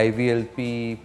IVLP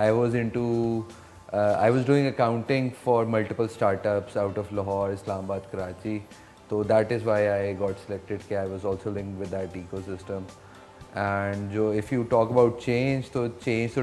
I was doing accounting for multiple startups out of Lahore, Islamabad, Karachi. So that is why I got selected. I was also linked with that ecosystem. And if you talk about change, so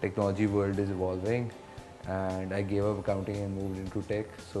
technology world is evolving. And I gave up accounting and moved into tech. So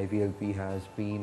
IVLP has been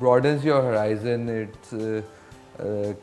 broadens your horizon. It's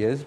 yes,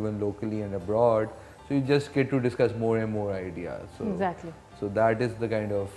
even locally and abroad, so you just get to discuss more and more ideas. So, exactly. So that is the kind of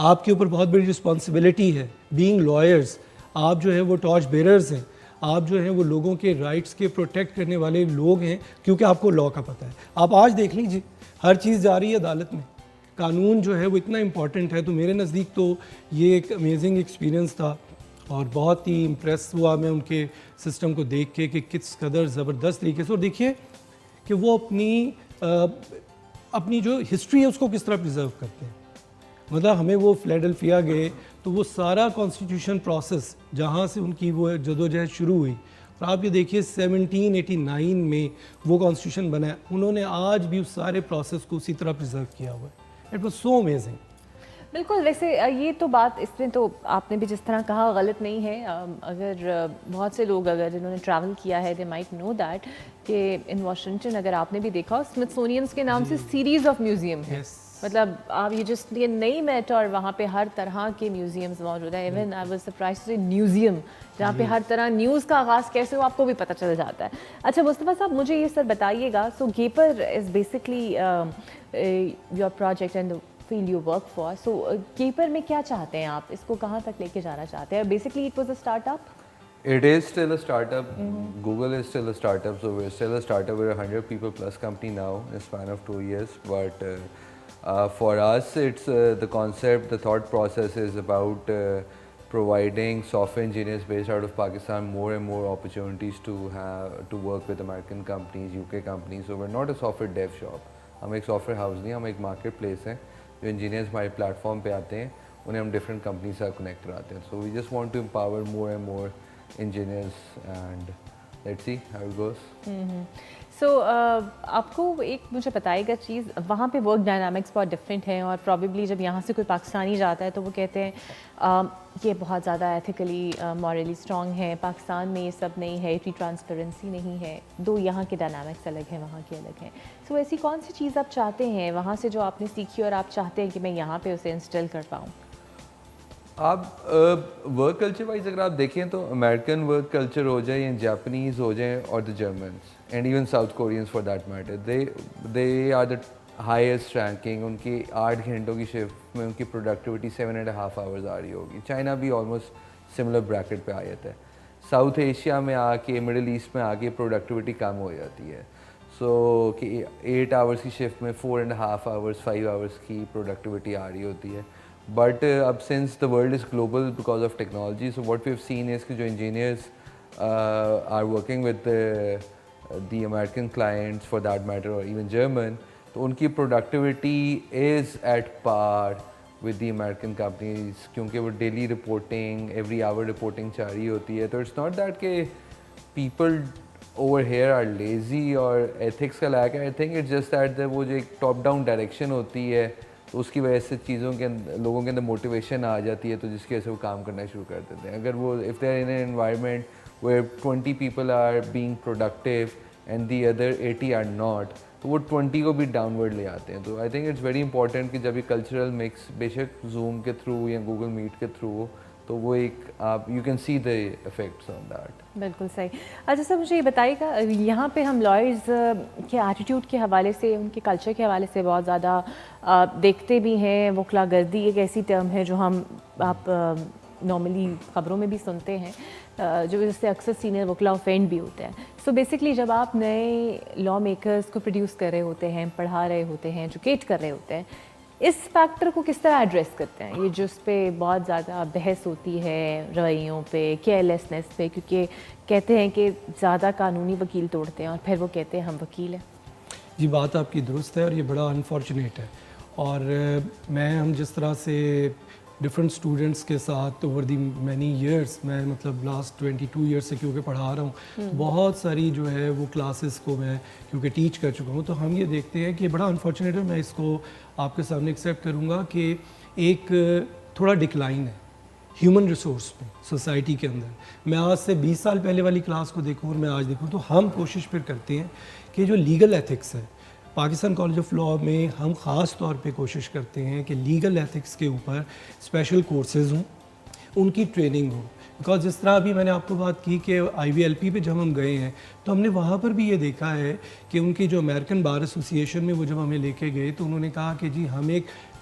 آپ کے اوپر بہت بڑی responsibility ہے being lawyers. آپ جو ہے وہ ٹارچ بیررز ہیں, آپ جو ہیں وہ لوگوں کے رائٹس کے پروٹیکٹ کرنے والے لوگ ہیں, کیونکہ آپ کو لا کا پتہ ہے. آپ آج دیکھ لیجیے ہر چیز جا رہی ہے عدالت میں, قانون جو ہے وہ اتنا امپورٹنٹ ہے. تو میرے نزدیک تو یہ ایک امیزنگ ایکسپیرینس تھا, اور بہت ہی امپریس ہوا میں ان کے سسٹم کو دیکھ کے کہ کس قدر زبردست طریقے سے. اور دیکھیے کہ وہ اپنی جو ہسٹری ہے اس کو کس طرح پریزرو کرتے ہیں. مطلب ہمیں وہ فلیڈلفیا گئے تو وہ سارا کانسٹیٹیوشن پروسیس جہاں سے ان کی وہ جدوجہد شروع ہوئی, اور آپ یہ دیکھیے 1789 میں وہ کانسٹیٹیوشن بنا ہے. انہوں نے آج بھی اس سارے پروسیس کو اسی طرح پریزرو کیا ہوا ہے. It was so amazing. بالکل. ویسے یہ تو بات اس میں تو آپ نے بھی جس طرح کہا غلط نہیں ہے. اگر بہت سے لوگ اگر جنہوں نے ٹریول کیا ہے دے مائٹ نو دیٹ کہ ان واشنگٹن اگر آپ نے بھی دیکھا اسمتھسونینس کے نام سے سیریز آف میوزیم ہے. مطلب آپ یہ نئی میٹ اور وہاں پہ ہر طرح کے میوزیمز موجود ہیں. Even I was surprise to see museum جہاں پہ ہر طرح نیوز کا آغاز کیسے ہو آپ کو بھی پتہ چل جاتا ہے. اچھا مصطفیٰ صاحب مجھے یہ سر بتائیے گا, سو گیپر is basically your project and field you work for. So گیپر میں کیا چاہتے ہیں آپ, اس کو کہاں تک لے کے جانا چاہتے ہیں؟ Basically it was a start up. It is still a startup. Google is still a startup, so we're still a startup. We're a 100 people plus company now in a span of 2 years. But for us, it's the concept, the thought process is about providing software engineers based out of Pakistan more and more opportunities to work with American companies, UK companies. So we're not a software dev shop. ہم ایک soft where house نہیں, ہم ایک market place ہیں. جو engineers ہمارے plate form پہ آتے ہیں انہیں ہم ڈفرینٹ کمپنی سے کنیکٹ کراتے ہیں. So we just want to empower more and more engineers and let's see how it goes. So آپ کو ایک مجھے بتائے گا چیز, وہاں پہ ورک ڈائنامکس بہت ڈفرینٹ ہیں, اور پرابیبلی جب یہاں سے کوئی پاکستانی جاتا ہے تو وہ کہتے ہیں یہ بہت زیادہ ایتھیکلی مورلی اسٹرانگ ہے, پاکستان میں یہ سب نہیں ہے, اتنی ٹرانسپیرنسی نہیں ہے. دو یہاں کے ڈائنامکس الگ ہیں, وہاں کے الگ ہیں. سو ایسی کون سی چیز آپ چاہتے ہیں وہاں سے جو آپ نے سیکھی اور آپ چاہتے ہیں کہ میں یہاں پہ اسے انسٹل کر پاؤں؟ آپ ورک کلچر وائز اگر آپ دیکھیں تو امیریکن ورک کلچر ہو جائے یا جاپنیز ہو جائیں اور the Germans and even South Koreans for that matter, they are the highest ranking. ان کی 8 گھنٹوں کی شفٹ میں ان کی پروڈکٹیوٹی 7.5 hours آ رہی ہوگی. چائنا بھی آلموسٹ سملر بریکٹ پہ آ جاتا ہے. ساؤتھ ایشیا میں آ کے, مڈل ایسٹ میں آ کے پروڈکٹیوٹی کم ہو جاتی ہے. سو کہ 8 hours کی شفٹ میں 4.5 hours 5 hours کی پروڈکٹیوٹی آ رہی ہوتی ہے. But since the world is global because of technology, so what we've seen is کہ جو engineers are working with the American clients for that matter or even German, تو ان کی productivity is at par with the American companies کیونکہ وہ daily reporting, every hour reporting چاہ رہی ہوتی ہے. تو it's not that کہ people over here are lazy اور ethics کا lack ہے. I think it's just that وہ جو ایک top down direction ہوتی ہے تو اس کی وجہ سے چیزوں کے لوگوں کے اندر موٹیویشن آ جاتی ہے, تو جس کی وجہ سے وہ کام کرنا شروع کر دیتے ہیں. اگر وہ if they are in an environment where 20 people are being productive and the other 80 are not, تو وہ 20 کو بھی ڈاؤن ورڈ لے آتے ہیں. تو I think it's very important کہ جب یہ کلچرل مکس بے شک زوم کے تھرو یا گوگل میٹ کے تھرو ہو تو وہ ایک آپ you can see the effects on that. بالکل صحیح. اچھا سر مجھے یہ بتائیے گا, یہاں پہ ہم لائرز کے ایٹیٹیوڈ کے حوالے سے, ان کے کلچر کے حوالے سے بہت زیادہ دیکھتے بھی ہیں. وکلا گردی ایک ایسی ٹرم ہے جو ہم آپ نارملی خبروں میں بھی سنتے ہیں, جو اس سے اکثر سینئر وکلا اوفینڈ بھی ہوتے ہیں. سو بیسکلی جب آپ نئے لا میکرز کو پروڈیوس کر رہے ہوتے ہیں, پڑھا رہے ہوتے ہیں, ایجوکیٹ کر رہے ہوتے ہیں, اس فیکٹر کو کس طرح ایڈریس کرتے ہیں؟ یہ جو اس پہ بہت زیادہ بحث ہوتی ہے رویوں پہ, کیئرلیسنس پہ, کیونکہ کہتے ہیں کہ زیادہ قانونی وکیل توڑتے ہیں اور پھر وہ کہتے ہیں ہم وکیل ہیں. جی بات آپ کی درست ہے اور یہ بڑا انفارچونیٹ ہے. اور ہم جس طرح سے ڈفرینٹ اسٹوڈنٹس کے ساتھ اوور دی مینی ایئرس, میں مطلب لاسٹ 22 ایئرس سے کیونکہ پڑھا رہا ہوں, بہت ساری جو ہے وہ کلاسز کو میں کیونکہ ٹیچ کر چکا ہوں, تو ہم یہ دیکھتے ہیں کہ بڑا انفارچونیٹ ہے. میں اس کو آپ کے سامنے ایکسیپٹ کروں گا کہ ایک تھوڑا ڈکلائن ہے ہیومن ریسورس میں سوسائٹی کے اندر. میں آج سے 20 سال پہلے والی کلاس کو دیکھوں اور میں آج دیکھوں تو ہم کوشش پھر کرتے ہیں کہ جو لیگل ایتھکس ہے پاکستان کالج آف لا میں, ہم خاص طور پہ کوشش کرتے ہیں کہ لیگل ایتھکس کے اوپر اسپیشل کورسز ہوں, ان کی ٹریننگ ہو. بیکاز جس طرح ابھی میں نے آپ کو بات کی کہ IVLP پہ جب ہم گئے ہیں تو ہم نے وہاں پر بھی یہ دیکھا ہے کہ ان کی جو امریکن بار ایسوسی ایشن میں وہ جب ہمیں لے کے گئے تو انہوں نے کہا کہ جی ہم ایک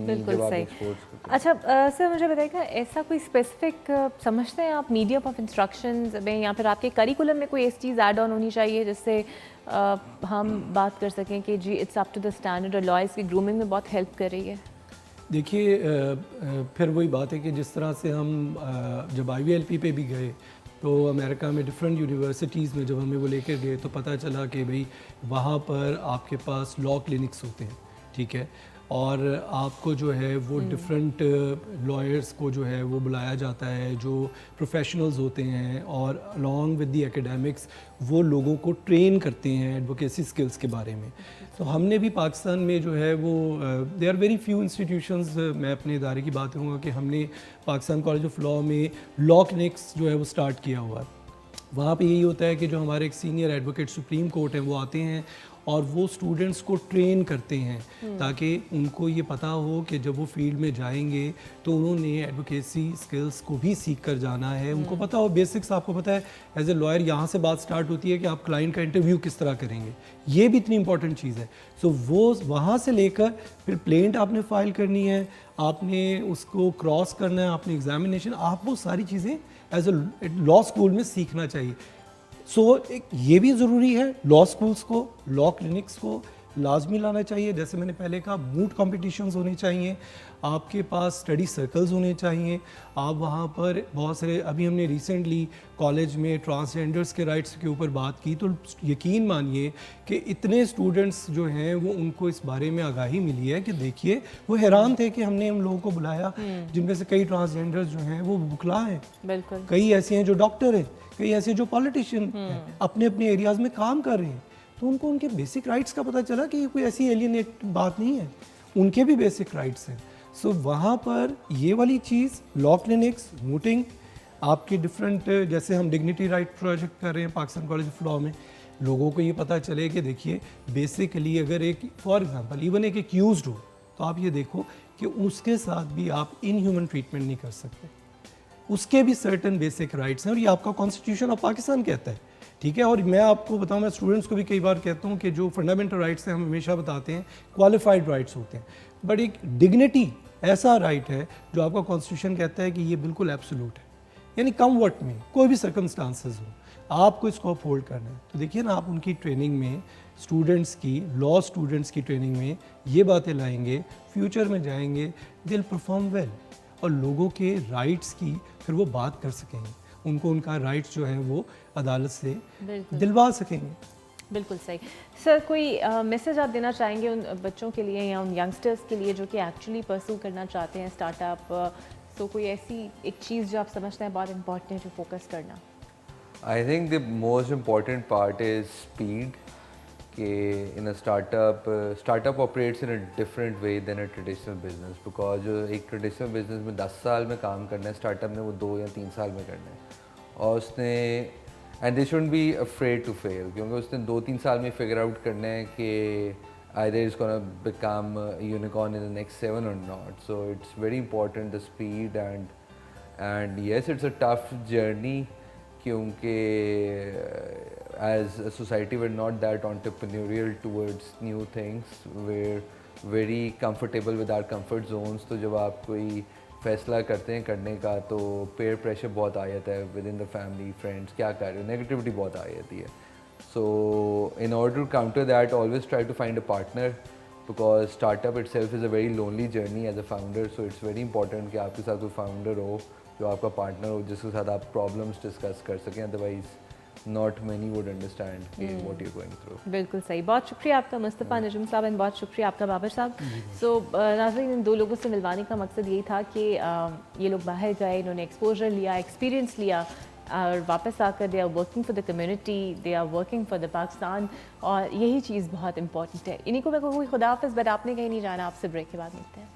بالکل جب آپ صحیح. ایکسپورٹس کرتے اچھا سر مجھے بتائیے گا ایسا کوئی اسپیسیفک سمجھتے ہیں آپ میڈیم آف انسٹرکشنز میں یا پھر آپ کے کریکولم میں کوئی ایسی چیز ایڈ آن ہونی چاہیے جس سے ہم بات کر سکیں کہ جی it's up to the standard اور لائرس کی گرومنگ میں بہت ہیلپ کر رہی ہے؟ دیکھیے پھر وہی بات ہے کہ جس طرح سے ہم جب IVLP پہ بھی گئے تو امریکہ میں ڈفرینٹ یونیورسٹیز میں جب ہمیں وہ لے کے گئے تو پتہ چلا کہ بھئی وہاں پر آپ کے پاس لا کلینکس ہوتے ہیں, ٹھیک ہے, اور آپ کو جو ہے وہ ڈفرینٹ لائرس کو جو ہے وہ بلایا جاتا ہے جو پروفیشنلز ہوتے ہیں, اور along with the academics وہ لوگوں کو ٹرین کرتے ہیں ایڈوکیسی سکلز کے بارے میں. تو ہم نے بھی پاکستان میں جو ہے وہ they are very few institutions, میں اپنے ادارے کی بات کروں گا کہ ہم نے پاکستان کالج آف لاء میں لا کلینکس جو ہے وہ اسٹارٹ کیا ہوا ہے. وہاں پہ یہی ہوتا ہے کہ جو ہمارے ایک سینئر ایڈوکیٹ سپریم کورٹ ہیں وہ آتے ہیں اور وہ اسٹوڈنٹس کو ٹرین کرتے ہیں تاکہ ان کو یہ پتہ ہو کہ جب وہ فیلڈ میں جائیں گے تو انہوں نے ایڈوکیسی سکلز کو بھی سیکھ کر جانا ہے. ان کو پتہ ہو بیسکس, آپ کو پتہ ہے ایز اے لائر یہاں سے بات سٹارٹ ہوتی ہے کہ آپ کلائنٹ کا انٹرویو کس طرح کریں گے, یہ بھی اتنی امپورٹنٹ چیز ہے. سو وہ وہاں سے لے کر پھر پلینٹ آپ نے فائل کرنی ہے, آپ نے اس کو کراس کرنا ہے, آپ نے ایگزامینیشن, آپ وہ ساری چیزیں ایز اے لا اسکول میں سیکھنا چاہیے. سو یہ بھی ضروری ہے لا اسکولس کو, لا کلینکس کو لازمی لانا چاہیے. جیسے میں نے پہلے کہا موٹ کمپٹیشنز ہونے چاہیے, آپ کے پاس اسٹڈی سرکلز ہونے چاہیے, آپ وہاں پر بہت سارے, ابھی ہم نے ریسنٹلی کالج میں ٹرانسجینڈرس کے رائٹس کے اوپر بات کی تو یقین مانیے کہ اتنے اسٹوڈنٹس جو ہیں وہ ان کو اس بارے میں آگاہی ملی ہے کہ دیکھیے وہ حیران تھے کہ ہم نے ہم لوگوں کو بلایا جن میں سے کئی ٹرانسجینڈرز جو ہیں وہ بکلا ہیں, بالکل, کئی ایسے ہیں جو ڈاکٹر ہیں, کئی ایسے جو پالیٹیشین ہیں اپنے اپنے ایریاز میں کام کر رہے ہیں. تو ان کو ان کے بیسک رائٹس کا پتہ چلا کہ یہ کوئی ایسی ایلین بات نہیں ہے, ان کے بھی بیسک رائٹس ہیں. سو وہاں پر یہ والی چیز لا کلینکس, موٹنگ, آپ کے ڈفرینٹ, جیسے ہم ڈگنیٹی رائٹ پروجیکٹ کر رہے ہیں پاکستان کالج آف لاء میں, لوگوں کو یہ پتہ چلے کہ دیکھیے بیسیکلی اگر ایک فار ایگزامپل ایون ایک ایکیوزڈ ہو تو آپ یہ دیکھو کہ اس کے ساتھ بھی آپ ان ہیومن ٹریٹمنٹ نہیں کر سکتے, اس کے بھی سرٹن بیسک رائٹس ہیں اور یہ آپ کا کانسٹیٹیوشن آف پاکستان کہتا ہے, ٹھیک ہے. اور میں آپ کو بتاؤں, میں اسٹوڈنٹس کو بھی کئی بار کہتا ہوں کہ جو فنڈامنٹل رائٹس ہیں ہم ہمیشہ بتاتے ہیں کوالیفائڈ رائٹس ہوتے ہیں, بٹ ایک ڈگنیٹی ایسا رائٹ ہے جو آپ کا کانسٹیٹیوشن کہتا ہے کہ یہ بالکل ایبسولوٹ ہے, یعنی کم وقت میں کوئی بھی سرکمسٹانسز ہو آپ کو اس کو اپہولڈ کرنا ہے. تو دیکھیے نا, آپ ان کی ٹریننگ میں اسٹوڈنٹس کی, لا اسٹوڈنٹس کی ٹریننگ میں یہ باتیں لائیں گے, فیوچر میں جائیں گے دے ول پرفارم ویل, اور لوگوں کے رائٹس کی پھر وہ بات کر سکیں گے, ان کو ان کا رائٹس جو ہے وہ عدالت سے دلوا سکیں گے. بالکل صحیح. سر کوئی میسج آپ دینا چاہیں گے ان بچوں کے لیے یا ان ینگسٹرس کے لیے جو کہ ایکچولی پرسو کرنا چاہتے ہیں اسٹارٹ اپ, سو کوئی ایسی ایک چیز جو آپ سمجھتے ہیں بہت امپورٹنٹ ہے جو فوکس کرنا؟ I think the most important part is speed, کہ in a startup operates in a different way than a traditional business, because جو ایک ٹریڈیشنل بزنس میں 10 سال میں کام کرنا ہے, اسٹارٹ اپ نے وہ 2 یا 3 سال میں کرنا ہے, اور اس نے and they shouldn't be afraid to fail, کیونکہ اس نے 2-3 سال میں فگر آؤٹ کرنا ہے کہ either it's going to become a unicorn in the next 7 or not. So it's very important, the speed, and yes, it's a tough journey, kyunki as a society we're not that entrepreneurial towards new things, we're very comfortable with our comfort zones. تو جب آپ کوئی فیصلہ کرتے ہیں کرنے کا تو پیئر پریشر بہت آ جاتا ہے with in the family, friends, کیا کر رہے ہو, نیگیٹیوٹی بہت آ جاتی ہے. So in order to counter that, always try to find a partner, because startup itself is a very lonely journey as a founder. So it's very important کہ آپ کے ساتھ کوئی founder ہو جو آپ کا پارٹنر ہو, جس کے ساتھ آپ پرابلمس ڈسکس کر سکیں, otherwise not many would understand what you're going through. بالکل صحیح. بہت شکریہ آپ کا مصطفیٰ نجم صاحب, اینڈ بہت شکریہ آپ کا بابر صاحب. سو ناظرین, ان 2 لوگوں سے ملوانے کا مقصد یہی تھا کہ یہ لوگ باہر گئے, انہوں نے ایکسپوجر لیا, ایکسپیرینس لیا, اور واپس آ کر they are working for the community, they are working for the Pakistan, اور یہی چیز بہت امپورٹنٹ ہے. انہیں کو میں کوئی خدا حافظ, بٹ آپ نے کہیں نہیں جانا, آپ سے بریک کے بعد ملتے ہیں.